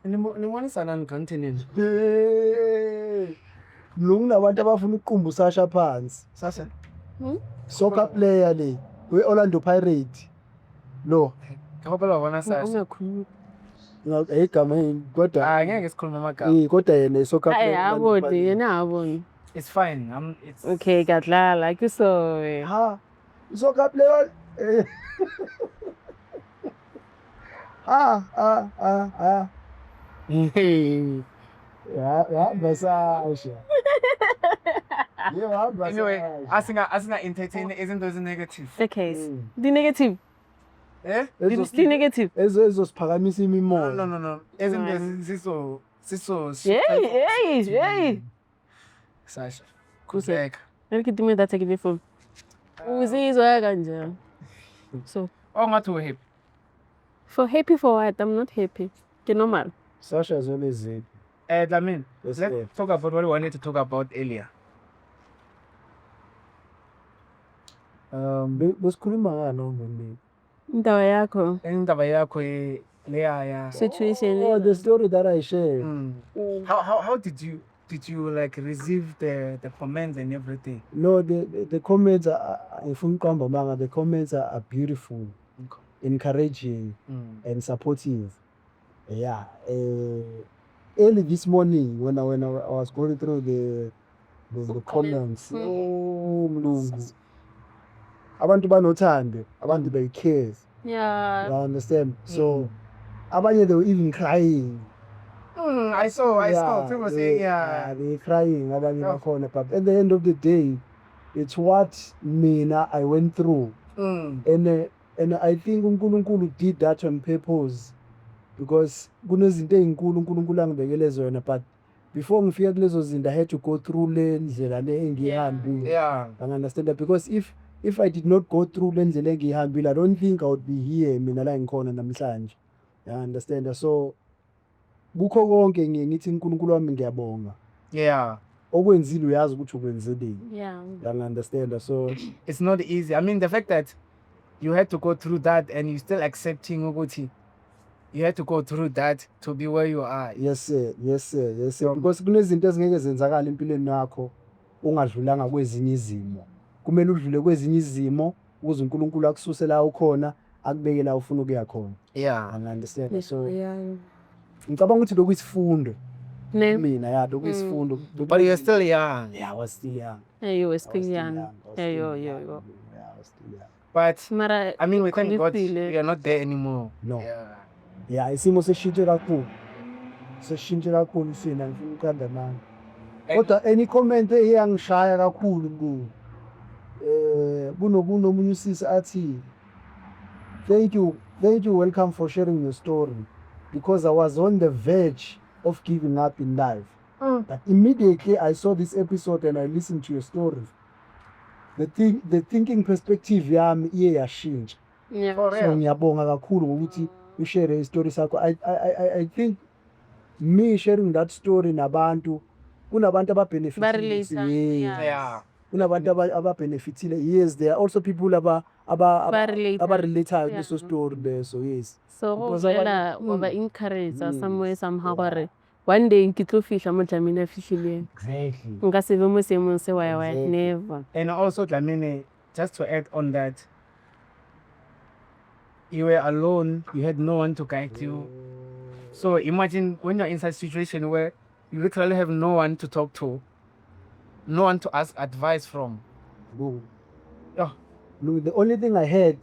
Nimonisa nani continent? Mlungu nabantu abafuna ukuqumba uSasha phansi. Sasha. Soccer player le we-Orlando Pirates. Lo. Ngihopela wona Sasha. Ungakhulumi. Igama kodwa Ngeke sikhulume amagama. kodwa yena soccer player. Yabona yena yabona. It's fine. It's Okay, kadlala akuso. Ha. Soccer player. Ya Sasha. anyway, asinga entertain izinto ezinegative. Okay. The negative. Eh? The negative. Ezosiphakamisa imimoya. No. Izinto siso. Hey. Sasha. Kuseka. Ngikithime that take phone. Uzizwa kanjani? So, Ngathi we happy. for happy for what? I'm not happy. Ke normal. Sasha is always it. Dlamini, Yes, let's sir. talk about what we wanted to talk about earlier. Besikhuluma ngani ngombe? Indaba yakho. Indaba yakho leya ya. Situation. Oh, the story that I shared. How did you like receive the comments and everything? No, the comments are the comments are beautiful, encouraging, and supportive. Yeah. Early this morning when I was going through the comments. Oh, Mlungu. Abantu banothando, abantu they care. Yeah. You understand? So abanye they were even crying. I saw people saying they're crying abanye bakhona, but at the end of the day it's what I went through. And I think uNkulunkulu did that on purpose because kunezinto ezinkulu uNkulunkulu angibekele zona, but before ngifika kulezo zinto I had to go through le ndlela le engihambile. Yeah. I understand that because if I did not go through le ndlela engihambile, I don't think I would be here mina la ngikhona namhlanje. I understand that. So bukho konke ngithi uNkulunkulu wami ngiyabonga. Yeah. Okwenzile uyazi ukuthi ukwenzeleni. Yeah. I understand that. So It's not easy. I mean, the fact that you had to go through that and you still accepting ukuthi you had to go through that to be where you are. yes sir. Because kunezinto ezingeke zenzakala empilweni yakho ungadlulanga kwezinye izimo. Kumele udlule kwezinye izimo ukuze uNkulunkulu akususe la ukhona akubeke la ufuna ukuya khona. Yeah. I understand. So Yeah. ngicabanga ukuthi lokhu isifundo Ne. mina lokhu isifundo. But you're still young. Yeah, I was still young. Yeah, you were I was still young. I was Yeah, still yo. young. Yeah, I was still young. But Mara. I mean, we thank God Khulisile. we are not there anymore. No. Yeah. Yeah, isimo seshintshe kakhulu. Seshintshe kakhulu sina ngifuna ukuqamba manje. Kodwa any comment eyangishaya kakhulu kunomunye usisi athi thank you, welcome for sharing your story because I was on the verge of giving up in life. But immediately I saw this episode and I listened to your story. The thinking perspective yami iye yashintsha. Yeah. For So real. ngiyabonga kakhulu ngokuthi ushare istory sakho. I think me sharing that story nabantu kunabantu Ba-relate, Yeah. kunabantu ababenefitile. Yes, there are also people Ba-relate. abarelate Yeah. leso story leso. Yes. So Because vela over encourage somewhere somehow gore one day ke tlo fihla mo tlamene fihlile. Exactly. Nka se be mo seemong se wa Exactly. never. And also, Dlamini, just to add on that, you were alone, you had no one to guide you. So imagine when you're in such a situation where you literally have no one to talk to, no one to ask advice from. Boom. Yeah. No, the only thing I had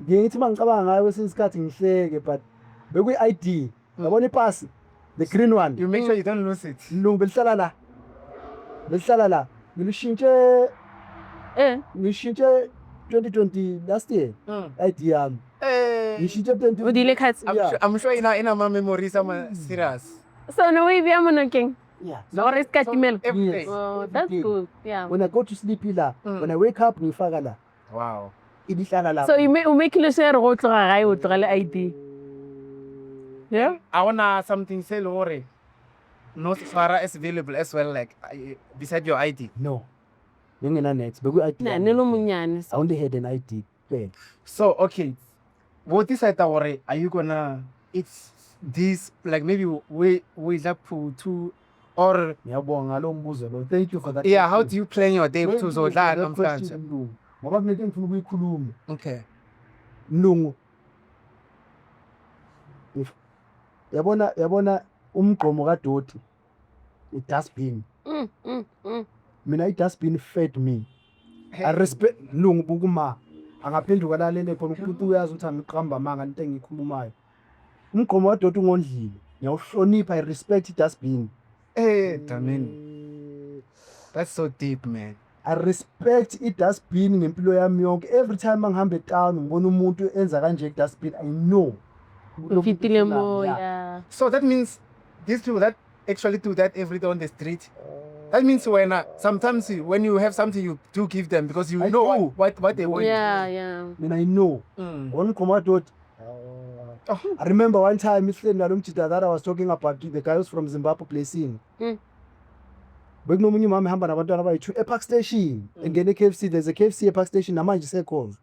ngithi mangicabanga ngayo kwesinye isikhathi ngihleke but beku-ID yabona ipasi the green one. You make sure you don't lose it. Mlungu belihlala la ngilishintshe 2020 last year. ID yami ngishintshe 20. O dile khatsi. I'm sure in our memories, I'm serious. So no we bia mo nokeng. Yeah. Zore ska timela. Every day. Oh, that's good. Yeah. When I go to sleep la, when I wake up ngifaka la. Wow. Ilihlala la. So you make le share go tloga gae o tlogele ID. Yeah. I wanna something say Lore. No Sara is available as well, like beside your ID. No. Ngingena next. Beku-ID. Na ne lo monyane. I only had an ID. So okay, what is it? Are you gonna? It's this, like maybe we like to, or Ngiyabonga lo mbuzo lo. Thank you for that. yeah, how question. do you plan your day Thank to you so for that that question, Mlungu. Ngoba kunento engifuna ukuyikhuluma. Okay. Mlungu. Yabona umgqomo kaDoti. I-dustbin. Mina i-dustbin fed me. I respect Mlungu bukuma. Angaphenduka lalele khona umuntu uyazi ukuthi angiqamba manga into engiyikhulumayo. Umgqomo kaDoti ungondlile. Ngiyawuhlonipha, I respect i-dustbin. Hey, Damien. That's so deep, man. I respect i-dustbin ngempilo yami yonke. Every time ngihamba etown ngibona umuntu enza kanje i-dustbin, I know. Ufitile moya. So that means these people that actually do that every day on the street. That means sometimes when you have something, you do give them because you I know do. what they want. Yeah. And I know. One commodot. I remember one time that I was talking about the guys from Zimbabwe placing. Bekunomunye umama ehamba nabantwana abayi-2 ePark Station. Engene KFC, there's a KFC ePark Station namanje sekhona.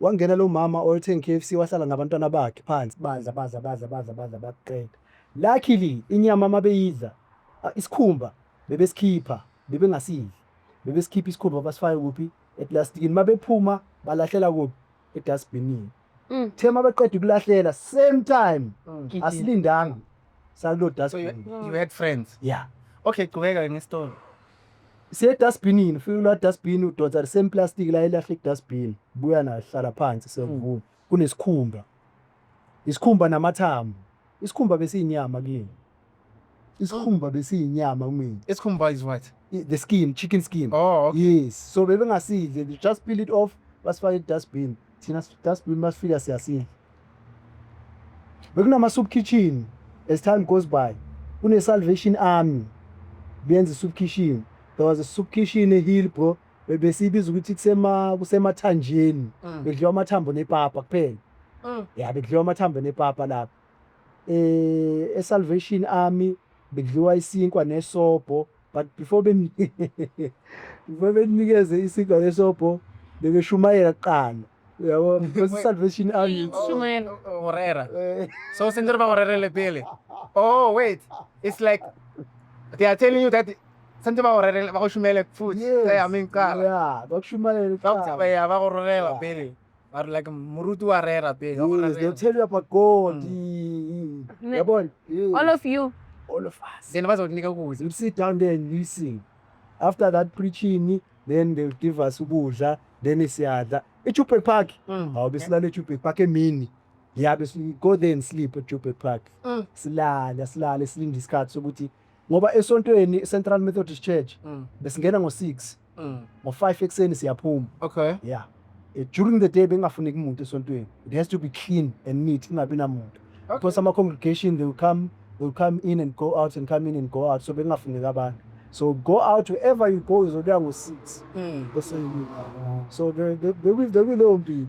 Wangena lo mama oyothenga KFC wahlala nabantwana bakhe phansi baza baqeda. Luckily inyama mabeyidla isikhumba bebesikhipha bebengasidli. Bebesikhipha isikhumba basifake kuphi eplastikini mabephuma balahlela kuphi edustbinini. Thema beqeda ukulahlela same time asilindanga salo dustbin. So you had friends. Yeah. Okay, qhubeka ngestory. Siye dustbinini ufika la dustbin udonsa same plastic la ilahle dustbin buya na hlala phansi sekuvuna kunesikhumba. Isikhumba namathambo. Isikhumba besiyinyama kimi. Isikhumba besiyinyama kimi. Isikhumba is what? The skin, chicken skin. Oh, okay. Yes. So bebengasidle, they just peel it off, basifake dustbin. Thina dustbin masifika siyasidla. Bekunama soup kitchen as time goes by. Kune Salvation Army. Benza soup kitchen. There was a soup kitchen in Hill, bro. Besibiza ukuthi kusemathanjeni. Bedliwa amathambo nepapa kuphela. Yeah, bedliwa amathambo nepapa lapha. Salvation Army bedliwa isinkwa nesobho, but before benikeze isinkwa nesobho bebeshumayela kuqala. Yabo, because Salvation Army Orera. So sendero ba orera le pele. Oh, wait. It's like they are telling you that sendero ba orera ba go shumela food. Yes. I mean car. Yeah, bakushumayela kuqala. Ba go orera pele. Or like murutu arera pele. Yes, they'll tell you about God. Yabona? All of you. All of us. Then bazokunika ukudla. You sit down there and listen. After that preaching, then they'll give us ukudla, then siyadla. eJoburg Park. Besilala eJoburg Park emini. Yeah, we go there and sleep at Joburg Park. Silala silinde isikhathi sokuthi ngoba esontweni Central Methodist Church besingena ngo6 ngo5 ekseni siyaphuma. Okay. Yeah. During the day bengafuneki umuntu esontweni. It has to be clean and neat, ingabi namuntu. Because some congregation they will come in and go out and come in and go out, so bengafuneki abantu. So go out wherever you go is around with 6. So they will be.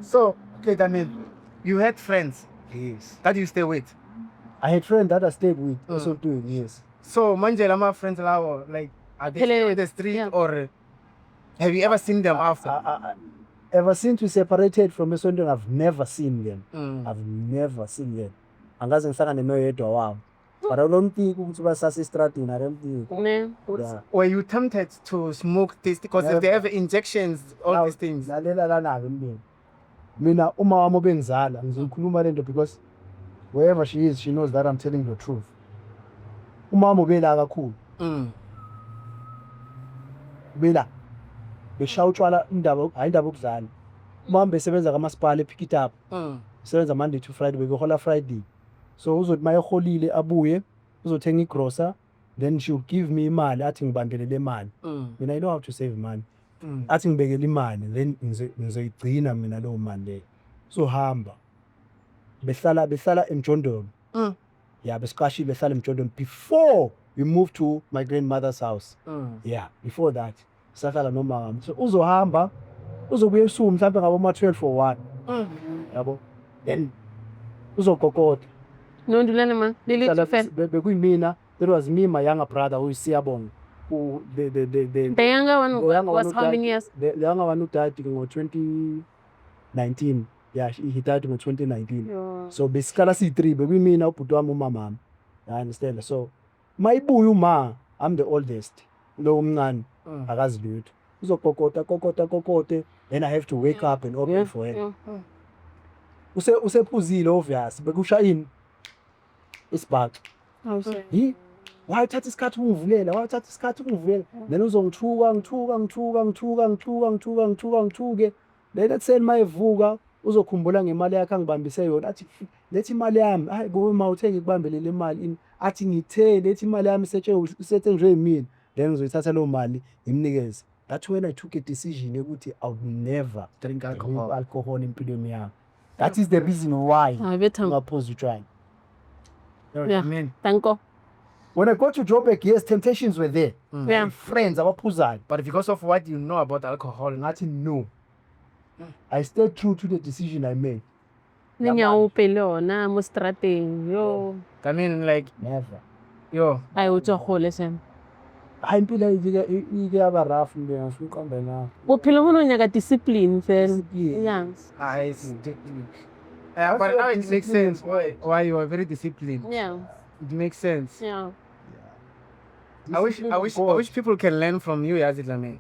So okay, Damien, you had friends Yes. that you stay with. I had friends that I stayed with also doing, yes. So manje lama friends lawo, like are they still in the street, Yeah. or have you ever seen them after? Ever since we separated from Esonto, I've never seen them. I've never seen them. Angaze ngihlangane noyedwa wabo. But I don't think ukuthi basase estradini, I don't think. Ne. Yeah. Were you tempted to smoke this because if they have injections, all these things? Lalela lana-ke mina. Mina uma wami obengizala ngizokhuluma lento because wherever she is, she knows that I'm telling the truth. Umama ubela kakhulu. Bela. Beshaya utshwala hayi indaba okudlala. Umama besebenza kamasipala epick it up. Sebenza Monday to Friday, bebehola Friday. So uzothi mayeholile abuye uzothenga igrocer, then she'll give me imali athi ngibambelele imali. Mina I know how to save money. Athi ngibekele imali then ngizoyigcina mina leyo mali leyo. So hamba. Behlala eMjondolo. Yeah, besiqashile behlala eMjondolo before we moved to my grandmother's house. Yeah, before that. Sahlala nomama. So uzohamba uzobuya ebusuku mhlawumbe ngabo ma 12 or 1. Yabo. Then uzogogota. No ndulana man. Lili fan. Bekuyimina. That was me, my younger brother, who is Siyabonga. Who The younger one was how many years? The younger one who died in 2019. Yeah, he died in 2019. Yo. So besikala si-3 bekuyimina ubhuti wami umamami. I understand. So mayibuya uma I'm the oldest. Lo omncane akazi lutho. Uzokokota then I have to wake up and open for him. Usephuzile obvious bekusha ini isibhaqa. Yi why uthatha isikhathi ungivulela then uzongithuka then ekuseni mayevuka uzokhumbula ngemali yakhe angibambise yona athi lethi imali yami hayi bo ma uthe ngikubambele le mali athi ngithe lethi imali yami isetshenzwe yimina then ngizoyithatha leyo mali ngimnikeze. That's when I took a decision ukuthi I would never drink alcohol empilweni yami. That is the reason why ngaphuza utshwala. Yeah. Thank you. When I got to Joburg, yes, temptations were there. Yeah. Friends, abaphuzayo. But because of what you know about alcohol, Nothing new. I stayed true to the decision I made. Ninyaupe lona mo strateng yo. I mean, like, Never. yo, Ay utswa gole sem. Hayi impilo ike yaba rough mbe ngifuna uqambe na. Bophelo bo no nyaka discipline fela. Discipline. Yeah. but now it makes sense why you are very disciplined. Yeah. It makes sense. Yeah. I wish people can learn from you, Yazidlame,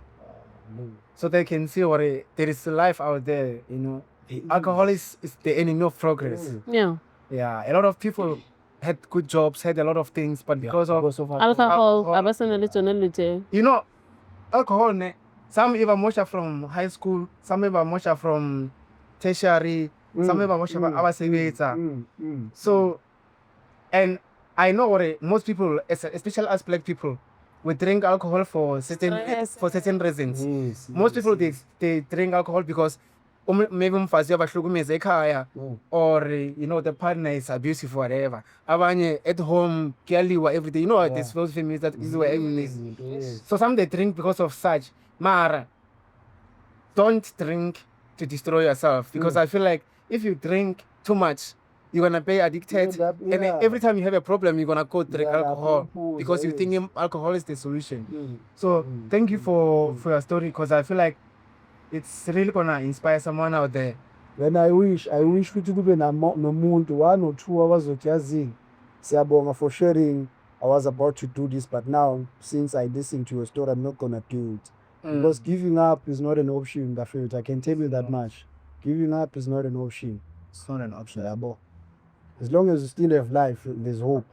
so they can see what there is life out there. You know, alcohol is the enemy of progress. Yeah. Yeah, a lot of people had good jobs, had a lot of things, but because of Alcohol abasana le tsona letse. you know, alcohol, some even mosha from high school, some even mosha from tertiary, some even mosha from abasebetsa. So, and I know what most people, especially as black people, we drink alcohol for certain reasons. Yes, Most people they drink alcohol because maybe mfazi abahlukumeza ekhaya, or you know the partner is abusive, whatever. Abanye at home kuyaliwa every day. You know there's those families that is where everything is. So some they drink because of such. Mara, don't drink to destroy yourself, because I feel like if you drink too much, you're gonna be addicted, and every time you have a problem, you're gonna go drink alcohol because you think alcohol is the solution. So thank you for your story, because I feel like it's really gonna inspire someone out there. When I wish ukuthi kube nomuntu one or two abazothi yazini siyabonga for sharing. I was about to do this, but now since I listened to your story, I'm not gonna do it. Because giving up is not an option, Gafet. I can tell you that much. Giving up is not an option. It's not an option. As long as you still have life, there's hope.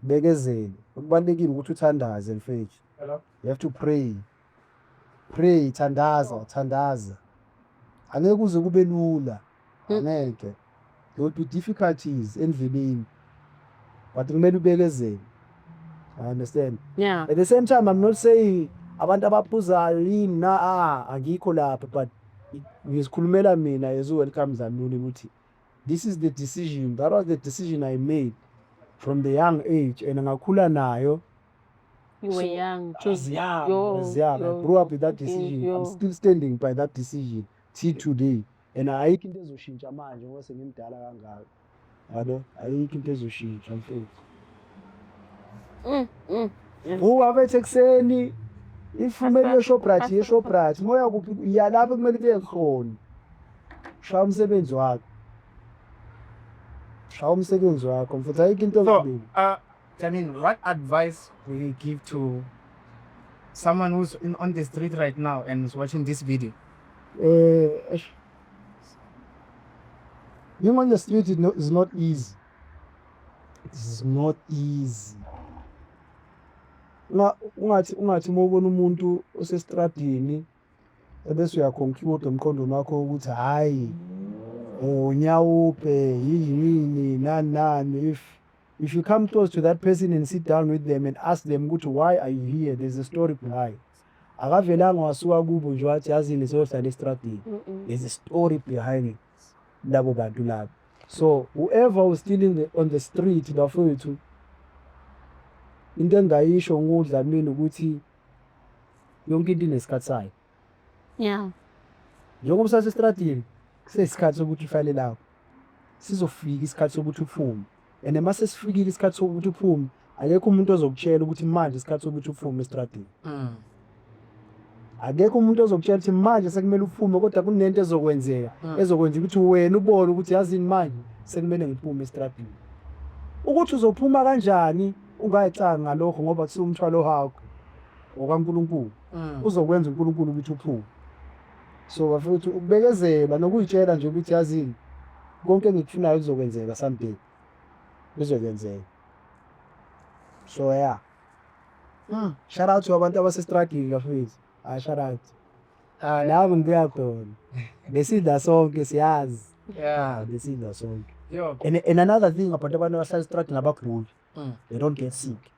Bekezele. Kubalulekile ukuthi uthandaze mfethu. You have to pray. Pray, thandaza. Angeke kuze kube lula. Angeke. There will be difficulties endleleni. But kumele ubekezele. I understand. Yeah. At the same time, I'm not saying abantu abaphuzayo yini na angikho lapha, but ngizikhulumela mina as welcome Zanuni ukuthi this is the decision. That was the decision I made from the young age, and ngakhula nayo. You were young. As young. I grew up with that decision. I'm still standing by that decision till today. And ayikho into ezoshintsha manje ngoba sengimdala kangaka. Yabo, ayikho into ezoshintsha mfethu. Ubabethe ekseni ifumele yeShoprite, moya kuphi ya lapha kumele kuye khona. Shaya umsebenzi wakho. Mfethu ayikho into So, I mean, what advice will you give to someone who's on the street right now and is watching this video? Being on the street is not easy. It is not easy. Ungathi mawubona umuntu osestradini ebese uyaconclude emqondweni wakho ukuthi hayi unyawupe yini nani. If you come close to that person and sit down with them and ask them why are you here, there's a story behind. Akavelanga wasuka kubo nje wathi yazini sohlala estradini. There's a story behind it. Labo bantu labo. So whoever was still on the street bafowethu, into engayisho ngudlamini ukuthi yonke into inesikhathi sayo. Yeah. Njengoba usasestradini kusesikhathi sokuthi ufale lapho. Sizofika isikhathi sokuthi uphume. And mase sifikile isikhathi sokuthi uphume, akekho umuntu ozokutshela ukuthi manje isikhathi sokuthi uphume estradini. akekho umuntu ozokutshela ukuthi manje sekumele uphume kodwa kunento ezokwenzeka ezokwenza ukuthi wena ubone ukuthi yazini manje sekumele ngiphume esitradini. Ukuthi uzophuma kanjani ungayicanga ngalokho ngoba kusuka umthwalo wakho okaNkulunkulu uzokwenza uNkulunkulu ukuthi uphume. So futhi ukubekezela nokuyitshela nje ukuthi yazini konke engikufunayo kuzokwenzeka someday kuzokwenzeka. So yeah. Shout out to abantu abasestradini bafethu. Shout out. Nami ngibuya khona. Besidla sonke siyazi. Yeah. Besidla sonke. Yo. And another thing about abantu abahlala estradini abaguli. They don't get sick.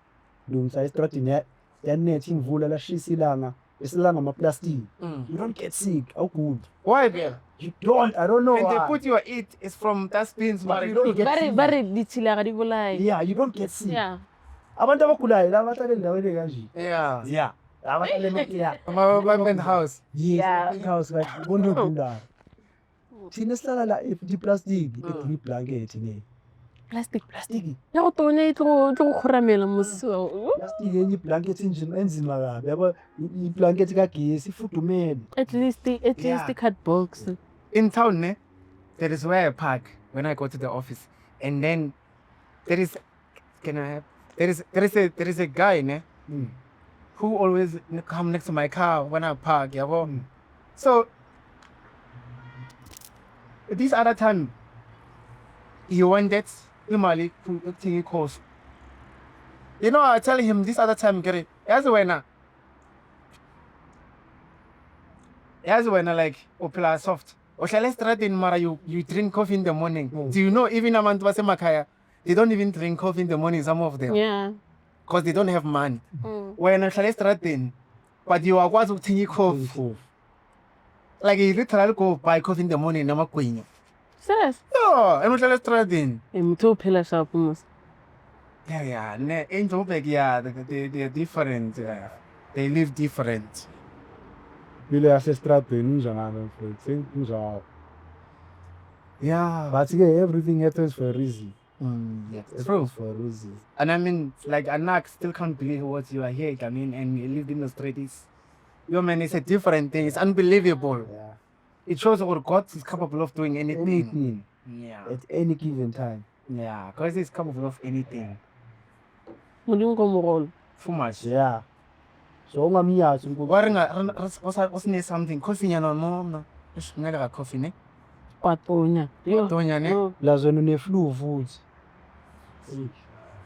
Lungisala estradini yanethi imvula lashisa ilanga. Esilanga amaplastic. You don't get sick. How good? Why, man? You don't. I don't know And why. they put your eat is from dustbins, But but you don't get sick. Bare ditshila ga di bolai. Yeah, you don't get sick. Yeah. Abantu abagulayo laba bahlala endaweni kanje. Yeah. Yeah. Laba bahlala emakhaya. My house. Yes, Yeah. house like bonogulayo. Thina sihlala la iplastic, i-blanket ne. Plastic. Plastic. Ya go tona e tlo khoramela moso. Plastic yenye i-blanket enzima kabi. Yabo i-blanket kagesi ifudumele. At least cut box. In town, there is where I park when I go to the office, and then there is there is a guy who always come next to my car when I park. So this other time he wanted imali to course. You know, I tell him this other time, get it. As when like Opela soft. Or shall I start in Mara? You drink coffee in the morning. Do you know even Amantu Wasemakaya, they don't even drink coffee in the morning, some of them. Yeah. Because they don't have money. When shall I start in? But you are going to take coffee. Like you literally go buy coffee in the morning, I'm a queen. Serious? No, I'm not start in. Mto phela sharp mos. Yeah. Angel bag, yeah, they're different. They live different. Vile asestradini njalo mfethu, njalo. Yeah. But again, everything happens for a reason. Yes, It's true. for a reason. And I mean, like Anak still can't believe what you are here. I mean, and you lived in the streets. Yo, man, it's a different thing. It's unbelievable. Yeah. It shows what God is capable of doing anything. Anything Yeah. at any given time. Yeah, because He's capable of anything. Modimo ko mogolo. Too much. Yeah. So ungamyazi What's near something? Coffee, no, no. Just another coffee, ne? Patonya. Yo. Tonya, ne? lazona une-flu futhi.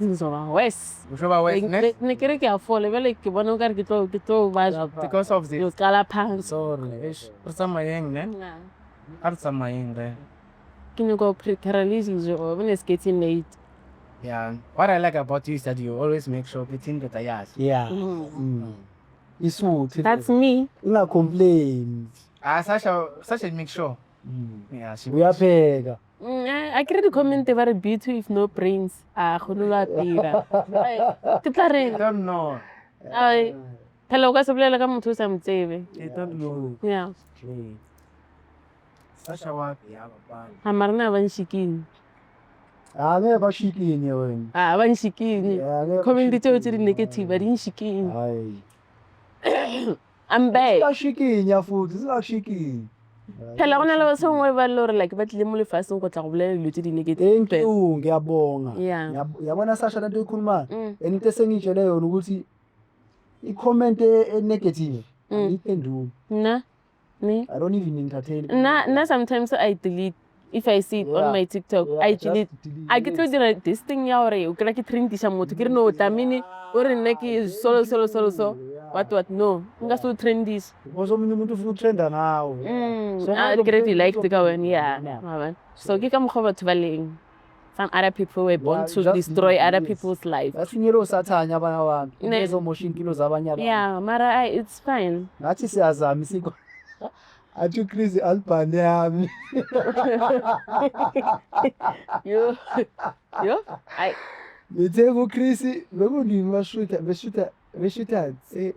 Ngizoba wes. Ushoba west, ne? Ne kere ke a fola vele ke bona o ka re ke tlo ba Because of yo this. qala phansi. Sorry. Or something, ne? Or something, ne? Ke nyaka prepare jo when it's getting late. Yeah. What I like about you is that you always make sure between the tires. Yeah. Isuthi. That's me. Ungacomplain. Such a make sure. Yeah, she Uyapheka. I create comment ba re beauty if no brains. Kholo la tira. Ke tla I re don't know. ai phela o ka se bolela ka motho o sa mtsebe. I don't know. Yeah. Such a work, yeah, but Amarna ba nshikini. Ngeke bashikini wena. Ba nshikini. Ngeke Comment tseo tse di negative ba di nshikini. Hayi. I'm back. Sashikinya futhi, sashikinya. Phela gona le batho ngwe ba le hore like ba tlile mo lefaseng go tla go bolela dilo tse di negative. Thank you, ngiyabonga. Yeah. Yabona Sasha lento ikhulumayo. Into esengitshele yona ukuthi i-comment e-negative ayiphenduli. Na. Ne. I don't even entertain. Na sometimes I delete if I see it on my TikTok. I delete. I get to this thing ya hore o kra ke trendisha motho ke re no tamini o re nne ke solo what no nga so trendis. Because omunye umuntu ufuna ukutrenda ngawe. So I greatly like to go and yeah. So ke ka mokgwa batho ba leng. Some other people were born to destroy other people's life. Basinyelo sathanya abanye abantu. Ne. Ezomosha impilo zabanye abantu. Yeah, mara it's fine. Nathi siyazama isiko. Athi Chris albane yami. Yo. I Ngithe ku Chris bekunini beshuta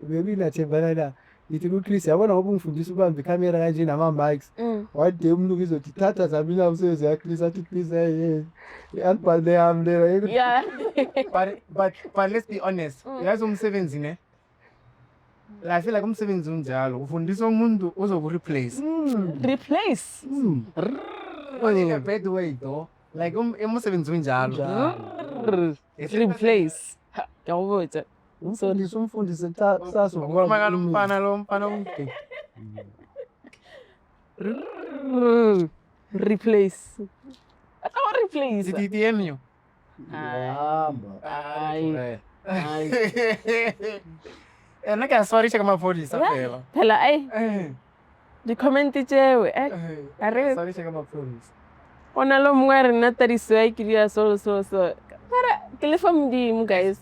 bebinathembana la. Ngithi ku Chris yabona ngoba ungifundisa ukubamba ikamera kanje nama mics. Wade umnuku izothi thatha zamina umsebenzi ya Chris athi Chris hey albane yami le. yeah. but let's be honest. Yazi umsebenzi ne? I feel like umsebenzi unjalo ufundisa umuntu ozokureplace. Replace. In a bad way though. Like umsebenzi unjalo. Replace. Ngiyawubuza. Umfundisi kusasa Ukhuluma lo mfana umde. Replace. Akawa replace. DTMU. Hayi. Naka sorry cheka maphodisa phela. Phela ay di-comment tjewe are Sorry cheka maphodisa. ona lo mongwe re nna tadiso ya ke dia so mara ke lefa modimo guys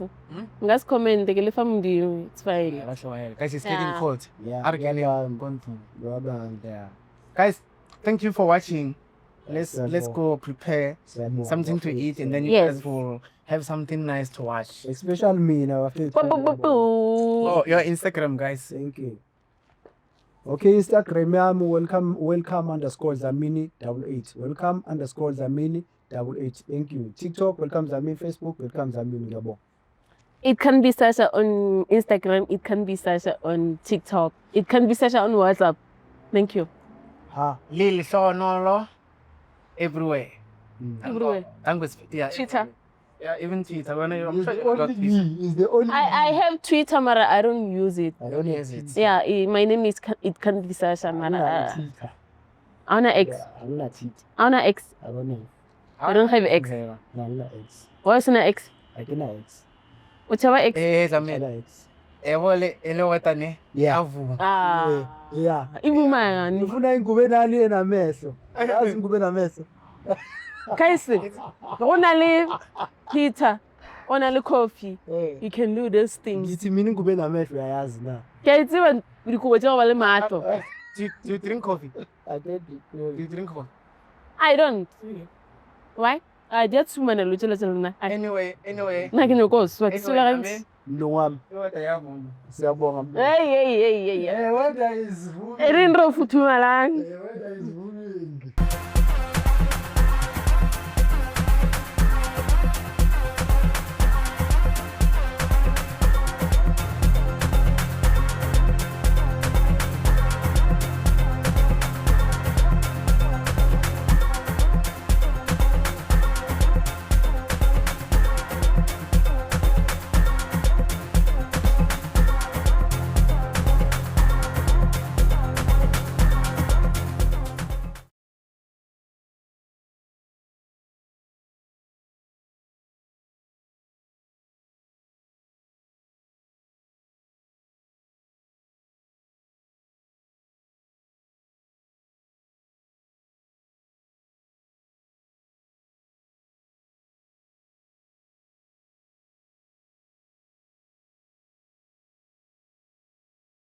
nga se comment ke lefa modimo it's fine Guys, it's getting cold. Yeah. Guys, thank you for watching. Let's go prepare something to eat, and then you Yes. guys will have something nice to watch. Especially me now. I feel Oh, your Instagram, guys. Thank you. Okay, Instagram yami welcome underscore Zamini 88. Welcome underscore Zamini 88. Thank you. TikTok welcome Zamini. Facebook welcome Zamini Yabo. it can be Sasha on Instagram, it can be Sasha on TikTok, it can be Sasha on WhatsApp. Thank you. Ha. Lil Sonolo everywhere. Everywhere. Yeah. Twitter. Yeah, even Twitter. When I'm Is sure the you got only this. me. Is the only I have Twitter mara I don't use it. I don't Yes, use it's- it. Yeah, my name is it can be Sasha mara. Auna X. I'm not it. Auna X. I don't know. I don't have X. Okay. No, I'm not X. What's na X? I don't know X. Whichever X. Eh, I'm Zamini. not X. Ele watane. Yeah. Avu. Ah. Yeah. Ibumani. Ngifuna ingube nani enameso. Yazi ingube nameso. Kaisi. Ona le Twitter. Ona le coffee. Eh. You can do those things. Ngithi mina ingube nameso uyayazi na. Ke a tsiba dikobo tsa ba le matlo. Do you drink coffee? I don't Do you drink coffee? I don't. Why? I just sumana lo tsela tsela. Anyway. Na ke no go swa ke Anyway, sula I gantsi. mean, Mlungwami what I have on. siyabonga. Hey. Weather is Erin ro futhuma lang. weather is